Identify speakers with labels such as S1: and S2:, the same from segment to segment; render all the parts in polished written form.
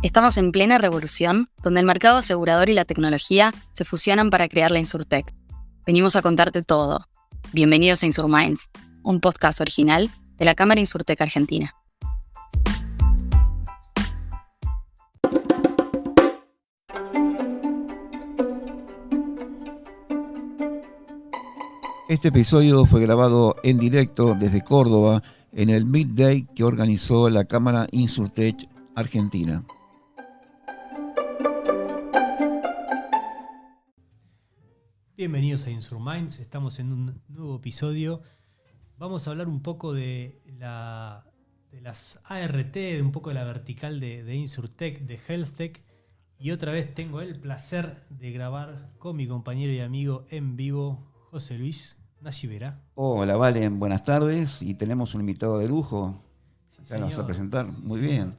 S1: Estamos en plena revolución, donde el mercado asegurador y la tecnología se fusionan para crear la Insurtech. Venimos a contarte todo. Bienvenidos a Insurminds, un podcast original de la Cámara Insurtech Argentina.
S2: Este episodio fue grabado en directo desde Córdoba en el Meet Day que organizó la Cámara Insurtech Argentina.
S3: Bienvenidos a Insurminds, estamos en un nuevo episodio. Vamos a hablar un poco de las ART, de un poco de la vertical de Insurtech, de HealthTech. Y otra vez tengo el placer de grabar con mi compañero y amigo en vivo, José Luis Nashivera.
S2: Hola, Valen, buenas tardes. Y tenemos un invitado de lujo.
S3: Sí,
S2: Ya nos vas a presentar. Muy
S3: sí,
S2: bien.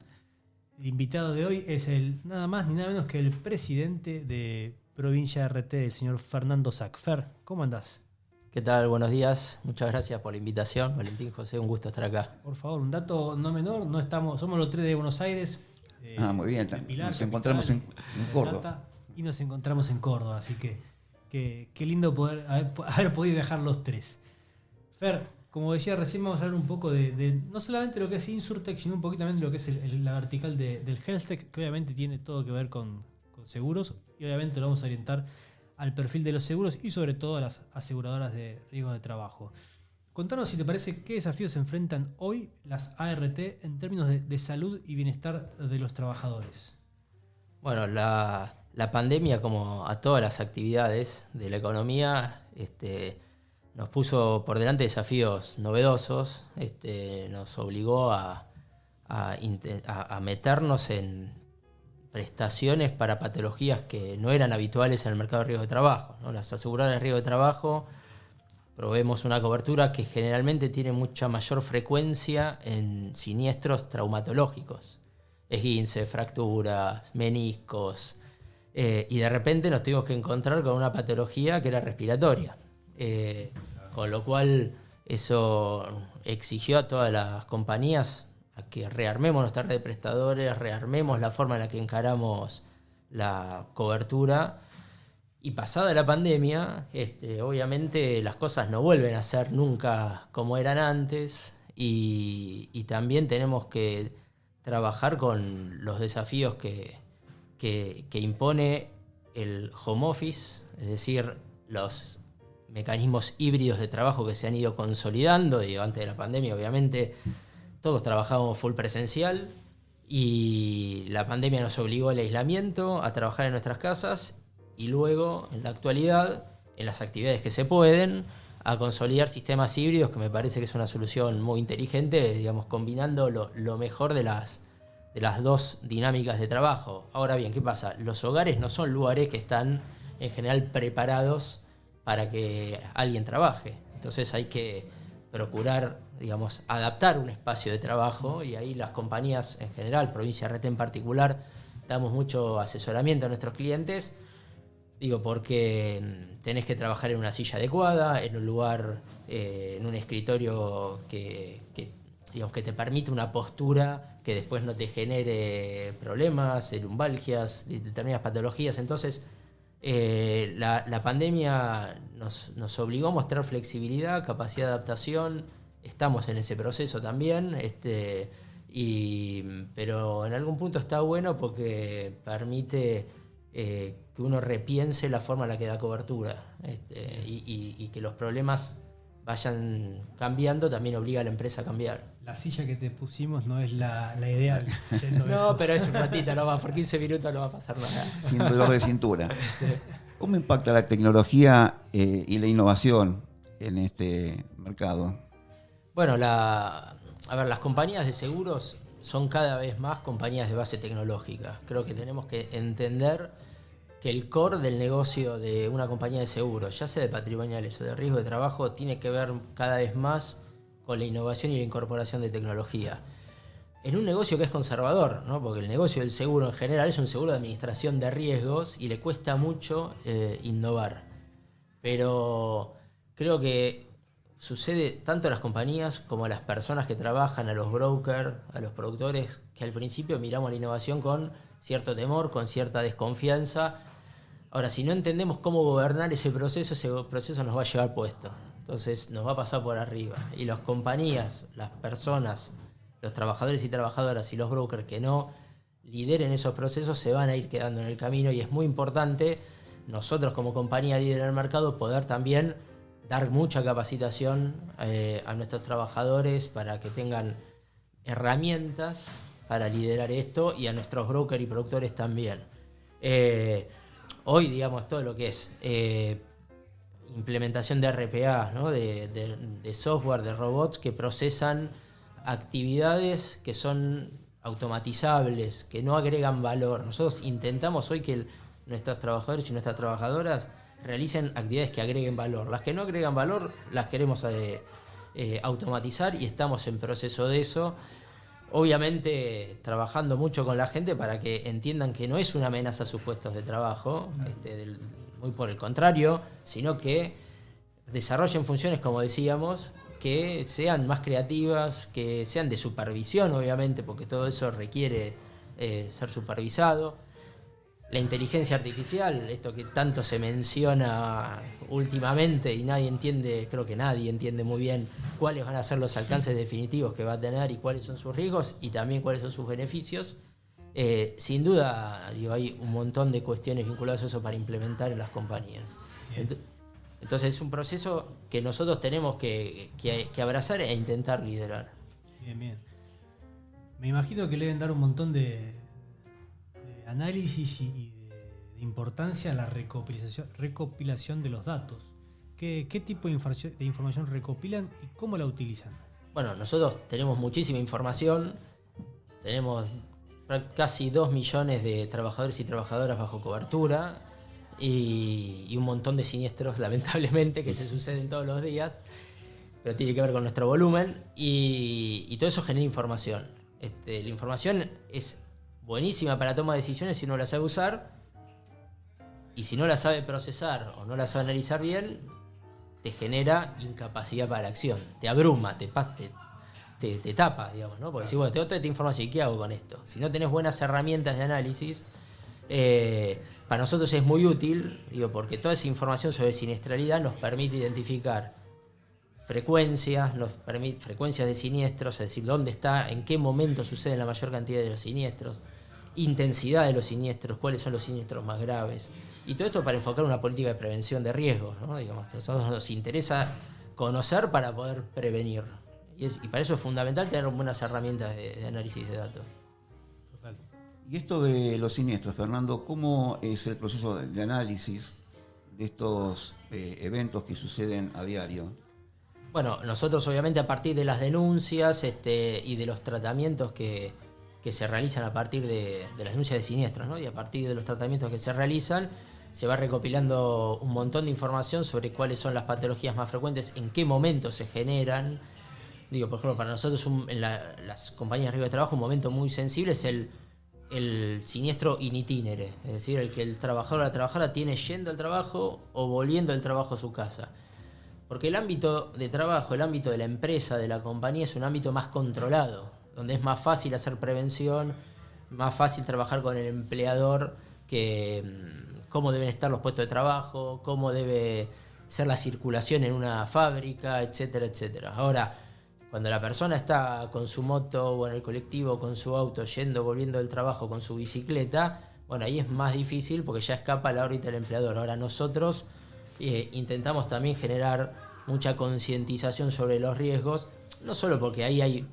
S3: El invitado de hoy es nada más ni nada menos que el presidente de Provincia RT, el señor Fernando Sack. Fer, ¿cómo andás?
S4: ¿Qué tal? Buenos días. Muchas gracias por la invitación. Valentín, José, un gusto estar acá.
S3: Por favor, un dato no menor, somos los tres de Buenos Aires.
S2: Muy bien.
S3: Pilar,
S2: nos encontramos en Córdoba.
S3: Plata, y nos encontramos en Córdoba, así que qué lindo poder haber podido viajar los tres. Fer, como decía recién, vamos a hablar un poco de no solamente lo que es Insurtech, sino un poquito también de lo que es la vertical del HealthTech, que obviamente tiene todo que ver con seguros, y obviamente lo vamos a orientar al perfil de los seguros y sobre todo a las aseguradoras de riesgos de trabajo. Contanos, si te parece, qué desafíos se enfrentan hoy las ART en términos de salud y bienestar de los trabajadores.
S4: Bueno, la pandemia, como a todas las actividades de la economía, nos puso por delante desafíos novedosos, nos obligó a meternos en prestaciones para patologías que no eran habituales en el mercado de riesgo de trabajo, ¿no? Las aseguradoras de riesgo de trabajo proveemos una cobertura que generalmente tiene mucha mayor frecuencia en siniestros traumatológicos, esguince, fracturas, meniscos, y de repente nos tuvimos que encontrar con una patología que era respiratoria, con lo cual eso exigió a todas las compañías a que rearmemos nuestra red de prestadores, rearmemos la forma en la que encaramos la cobertura. Y pasada la pandemia, obviamente las cosas no vuelven a ser nunca como eran antes, y también tenemos que trabajar con los desafíos que impone el home office, es decir, los mecanismos híbridos de trabajo que se han ido consolidando. Antes de la pandemia, obviamente, todos trabajábamos full presencial, y la pandemia nos obligó al aislamiento, a trabajar en nuestras casas, y luego, en la actualidad, en las actividades que se pueden, a consolidar sistemas híbridos, que me parece que es una solución muy inteligente, digamos, combinando lo mejor de las dos dinámicas de trabajo. Ahora bien, ¿qué pasa? Los hogares no son lugares que están en general preparados para que alguien trabaje. Entonces hay que procurar, digamos, adaptar un espacio de trabajo, y ahí las compañías en general, Provincia RT en particular, damos mucho asesoramiento a nuestros clientes, porque tenés que trabajar en una silla adecuada, en un lugar, en un escritorio que te permite una postura que después no te genere problemas, lumbalgias, determinadas patologías. Entonces, la pandemia nos obligó a mostrar flexibilidad, capacidad de adaptación. Estamos en ese proceso también, pero en algún punto está bueno porque permite que uno repiense la forma en la que da cobertura, y que los problemas vayan cambiando también obliga a la empresa a cambiar.
S3: La silla que te pusimos no es la ideal.
S4: No, pero es un ratito nomás, por 15 minutos no va a pasar nada.
S2: Sin dolor de cintura. ¿Cómo impacta la tecnología y la innovación en este mercado?
S4: Bueno, las compañías de seguros son cada vez más compañías de base tecnológica. Creo que tenemos que entender que el core del negocio de una compañía de seguros, ya sea de patrimoniales o de riesgo de trabajo, tiene que ver cada vez más con la innovación y la incorporación de tecnología. En un negocio que es conservador, ¿no? Porque el negocio del seguro en general es un seguro de administración de riesgos y le cuesta mucho innovar. Pero creo que sucede tanto a las compañías como a las personas que trabajan, a los brokers, a los productores, que al principio miramos la innovación con cierto temor, con cierta desconfianza. Ahora, si no entendemos cómo gobernar ese proceso nos va a llevar puesto. Entonces nos va a pasar por arriba. Y las compañías, las personas, los trabajadores y trabajadoras y los brokers que no lideren esos procesos se van a ir quedando en el camino, y es muy importante nosotros como compañía líder en el mercado poder también dar mucha capacitación a nuestros trabajadores para que tengan herramientas para liderar esto, y a nuestros brokers y productores también. Hoy, digamos, todo lo que es implementación de RPA, ¿no? de software, de robots que procesan actividades que son automatizables, que no agregan valor. Nosotros intentamos hoy que nuestros trabajadores y nuestras trabajadoras realicen actividades que agreguen valor. Las que no agregan valor las queremos automatizar, y estamos en proceso de eso. Obviamente trabajando mucho con la gente para que entiendan que no es una amenaza a sus puestos de trabajo, muy por el contrario, sino que desarrollen funciones, como decíamos, que sean más creativas, que sean de supervisión, obviamente, porque todo eso requiere ser supervisado. La inteligencia artificial, esto que tanto se menciona últimamente y nadie entiende, creo que nadie entiende muy bien cuáles van a ser los alcances definitivos que va a tener y cuáles son sus riesgos y también cuáles son sus beneficios. Sin duda, hay un montón de cuestiones vinculadas a eso para implementar en las compañías. Entonces es un proceso que nosotros tenemos que abrazar e intentar liderar.
S3: Bien. Me imagino que le deben dar un montón de análisis y de importancia a la recopilación de los datos. ¿Qué tipo de información recopilan y cómo la utilizan?
S4: Bueno, nosotros tenemos muchísima información, tenemos casi 2 millones de trabajadores y trabajadoras bajo cobertura y un montón de siniestros, lamentablemente, que se suceden todos los días, pero tiene que ver con nuestro volumen, y todo eso genera información. La información es buenísima para toma de decisiones si uno la sabe usar, y si no la sabe procesar o no la sabe analizar bien, te genera incapacidad para la acción, te abruma, te tapa, digamos, ¿no? Porque si bueno, tengo toda esta información, ¿y qué hago con esto? Si no tenés buenas herramientas de análisis, para nosotros es muy útil, porque toda esa información sobre siniestralidad nos permite identificar frecuencias de siniestros, es decir, dónde está, en qué momento suceden la mayor cantidad de los siniestros, intensidad de los siniestros, cuáles son los siniestros más graves, y todo esto para enfocar una política de prevención de riesgos, ¿no? Digamos, a nosotros nos interesa conocer para poder prevenir, y para eso es fundamental tener buenas herramientas de análisis de datos.
S3: Total.
S2: Y esto de los siniestros, Fernando, ¿cómo es el proceso de análisis de estos eventos que suceden a diario?
S4: Bueno, nosotros obviamente a partir de las denuncias y de los tratamientos que se realizan a partir de las denuncias de siniestros, ¿no? Y a partir de los tratamientos que se realizan, se va recopilando un montón de información sobre cuáles son las patologías más frecuentes, en qué momento se generan. Por ejemplo, para nosotros en las compañías de riesgo de trabajo un momento muy sensible es el siniestro in itinere, es decir, el que el trabajador o la trabajadora tiene yendo al trabajo o volviendo del trabajo a su casa. Porque el ámbito de trabajo, el ámbito de la empresa, de la compañía, es un ámbito más controlado, donde es más fácil hacer prevención, más fácil trabajar con el empleador, cómo deben estar los puestos de trabajo, cómo debe ser la circulación en una fábrica, etcétera, etcétera. Ahora, cuando la persona está con su moto o en el colectivo, con su auto, yendo, volviendo del trabajo con su bicicleta, bueno, ahí es más difícil porque ya escapa la órbita del empleador. Ahora nosotros intentamos también generar mucha concientización sobre los riesgos, no solo porque ahí hay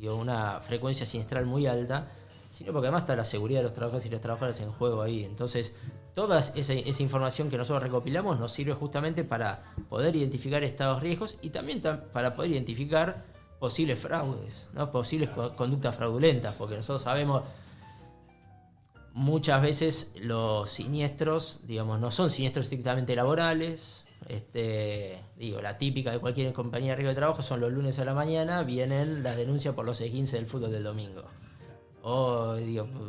S4: una frecuencia siniestral muy alta, sino porque además está la seguridad de los trabajadores y las trabajadoras en juego ahí. Entonces, toda esa información que nosotros recopilamos nos sirve justamente para poder identificar estos riesgos y también para poder identificar posibles fraudes, ¿no? Posibles conductas fraudulentas, porque nosotros sabemos muchas veces los siniestros, no son siniestros estrictamente laborales. La típica de cualquier compañía de riesgo de trabajo son los lunes a la mañana, vienen las denuncias por los 15 del fútbol del domingo. O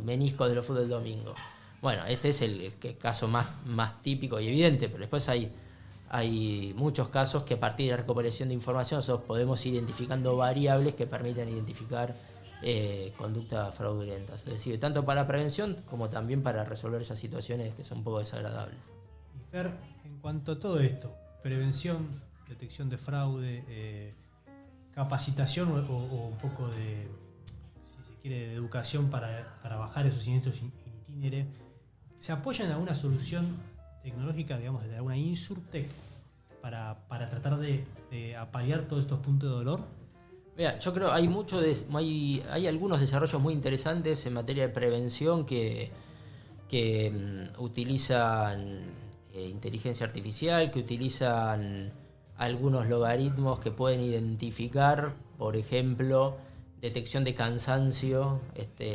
S4: meniscos de los fútbol del domingo. Bueno, este es el caso más típico y evidente, pero después hay muchos casos que a partir de la recopilación de información nosotros podemos ir identificando variables que permitan identificar conductas fraudulentas. Es decir, tanto para prevención como también para resolver esas situaciones que son un poco desagradables.
S3: Y Fer, en cuanto a todo esto, prevención, detección de fraude, capacitación o un poco de, si se quiere, de educación para bajar esos siniestros in itinere, ¿se apoya en alguna solución tecnológica, digamos, de alguna InsurTech para tratar de apalear todos estos puntos de dolor?
S4: Mira, yo creo hay algunos desarrollos muy interesantes en materia de prevención que utilizan inteligencia artificial, que utilizan algunos logaritmos que pueden identificar, por ejemplo, detección de cansancio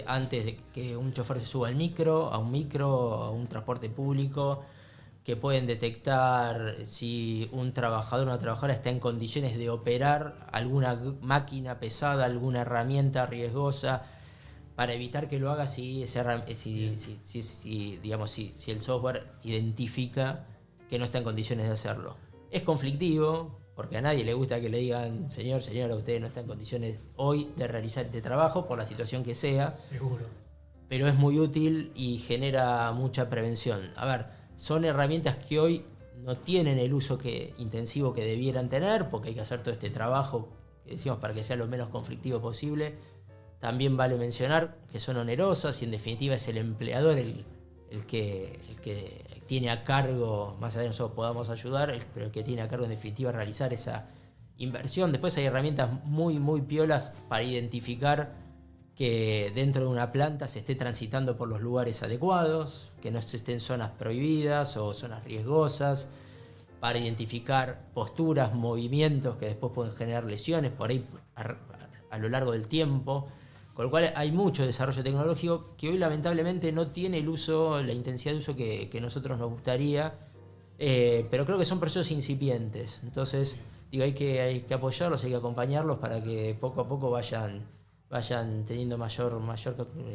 S4: antes de que un chofer se suba a un transporte público, que pueden detectar si un trabajador o una trabajadora está en condiciones de operar alguna máquina pesada, alguna herramienta riesgosa, para evitar que lo haga si el software identifica que no está en condiciones de hacerlo. Es conflictivo, porque a nadie le gusta que le digan, señora, usted no está en condiciones hoy de realizar este trabajo, por la situación que sea.
S3: Seguro.
S4: Pero es muy útil y genera mucha prevención. A ver, son herramientas que hoy no tienen el uso intensivo que debieran tener, porque hay que hacer todo este trabajo que decimos para que sea lo menos conflictivo posible. También vale mencionar que son onerosas y en definitiva es el empleador el que tiene a cargo, más allá de nosotros podamos ayudar, pero el que tiene a cargo en definitiva realizar esa inversión. Después hay herramientas muy, muy piolas para identificar que dentro de una planta se esté transitando por los lugares adecuados, que no estén en zonas prohibidas o zonas riesgosas, para identificar posturas, movimientos que después pueden generar lesiones por ahí a lo largo del tiempo. Con lo cual hay mucho desarrollo tecnológico que hoy lamentablemente no tiene el uso, la intensidad de uso que nosotros nos gustaría, pero creo que son procesos incipientes. Entonces, digo, hay que apoyarlos, hay que acompañarlos para que poco a poco vayan teniendo mayor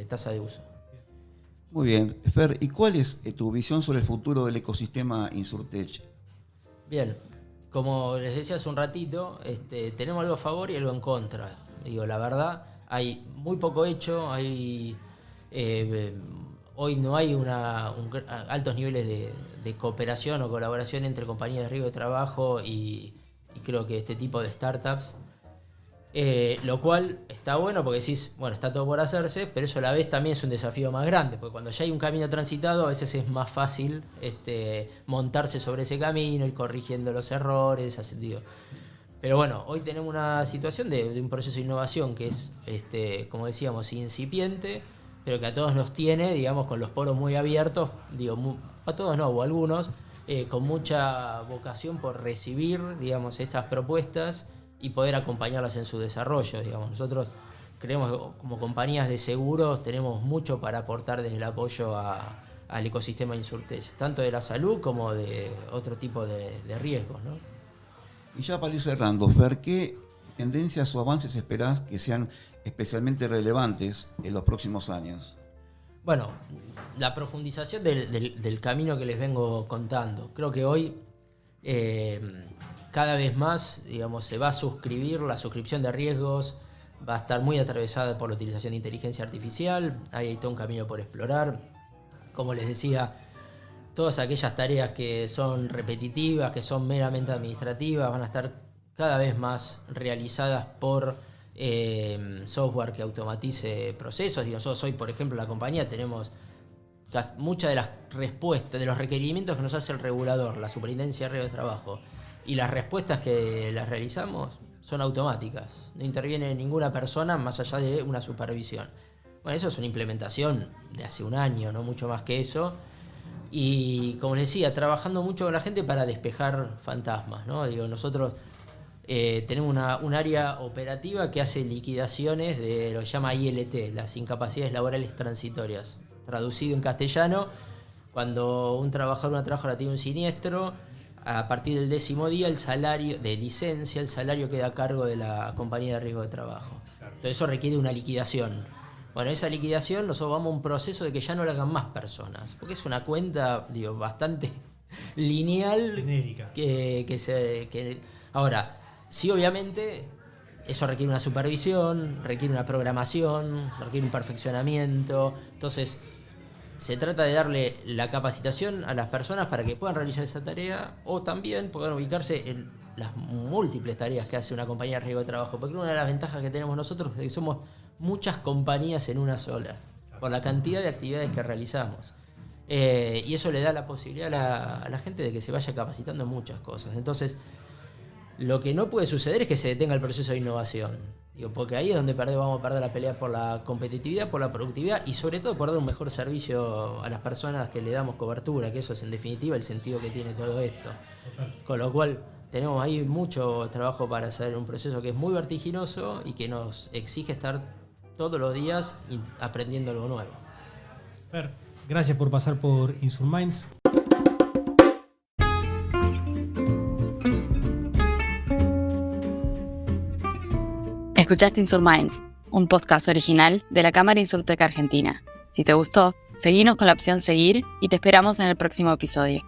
S4: tasa de uso.
S2: Muy bien. Fer, ¿y cuál es tu visión sobre el futuro del ecosistema InsurTech?
S4: Bien, como les decía hace un ratito, tenemos algo a favor y algo en contra. Digo, la verdad, hay muy poco hecho, hoy no hay altos niveles de cooperación o colaboración entre compañías de riesgo de trabajo y creo que este tipo de startups. Lo cual está bueno porque decís, bueno, está todo por hacerse, pero eso a la vez también es un desafío más grande, porque cuando ya hay un camino transitado a veces es más fácil montarse sobre ese camino, ir corrigiendo los errores, digo. Pero bueno, hoy tenemos una situación de un proceso de innovación que es, como decíamos, incipiente, pero que a todos nos tiene, digamos, con los poros muy abiertos, digo, a todos no, o a algunos, con mucha vocación por recibir, digamos, estas propuestas y poder acompañarlas en su desarrollo. Digamos, nosotros creemos que como compañías de seguros tenemos mucho para aportar desde el apoyo al ecosistema InsurTech, tanto de la salud como de otro tipo de riesgos, ¿no?
S2: Y ya para ir cerrando, Fer, ¿qué tendencias o avances esperás que sean especialmente relevantes en los próximos años?
S4: Bueno, la profundización del camino que les vengo contando. Creo que hoy cada vez más, digamos, se va a suscribir, la suscripción de riesgos va a estar muy atravesada por la utilización de inteligencia artificial. Hay todo un camino por explorar. Como les decía, todas aquellas tareas que son repetitivas, que son meramente administrativas, van a estar cada vez más realizadas por software que automatice procesos. Digo, nosotros hoy, por ejemplo, la compañía tenemos muchas de las respuestas, de los requerimientos que nos hace el regulador, la Superintendencia de Riesgo de Trabajo, y las respuestas que las realizamos son automáticas. No interviene ninguna persona más allá de una supervisión. Bueno, eso es una implementación de hace un año, no mucho más que eso. Y como les decía, trabajando mucho con la gente para despejar fantasmas, ¿no? Digo, nosotros tenemos un área operativa que hace liquidaciones de lo que llama ILT, las incapacidades laborales transitorias. Traducido en castellano, cuando un trabajador o una trabajadora tiene un siniestro, a partir del 10º día el salario de licencia, el salario queda a cargo de la compañía de riesgo de trabajo. Entonces eso requiere una liquidación. Bueno, esa liquidación nosotros vamos a un proceso de que ya no la hagan más personas, porque es una cuenta, digo, bastante lineal,
S3: genérica.
S4: Ahora, sí, obviamente eso requiere una supervisión, requiere una programación, requiere un perfeccionamiento. Entonces, se trata de darle la capacitación a las personas para que puedan realizar esa tarea o también puedan ubicarse en las múltiples tareas que hace una compañía de riesgo de trabajo. Porque una de las ventajas que tenemos nosotros es que somos muchas compañías en una sola, por la cantidad de actividades que realizamos. Y eso le da la posibilidad a la gente de que se vaya capacitando en muchas cosas. Entonces, lo que no puede suceder es que se detenga el proceso de innovación. Porque ahí es donde vamos a perder la pelea por la competitividad, por la productividad y sobre todo por dar un mejor servicio a las personas que le damos cobertura, que eso es en definitiva el sentido que tiene todo esto. Con lo cual tenemos ahí mucho trabajo para hacer un proceso que es muy vertiginoso y que nos exige estar todos los días aprendiendo algo nuevo.
S3: Fer, gracias por pasar por Insurminds.
S1: Escuchaste Insurminds, un podcast original de la Cámara Insurtech Argentina. Si te gustó, seguinos con la opción seguir y te esperamos en el próximo episodio.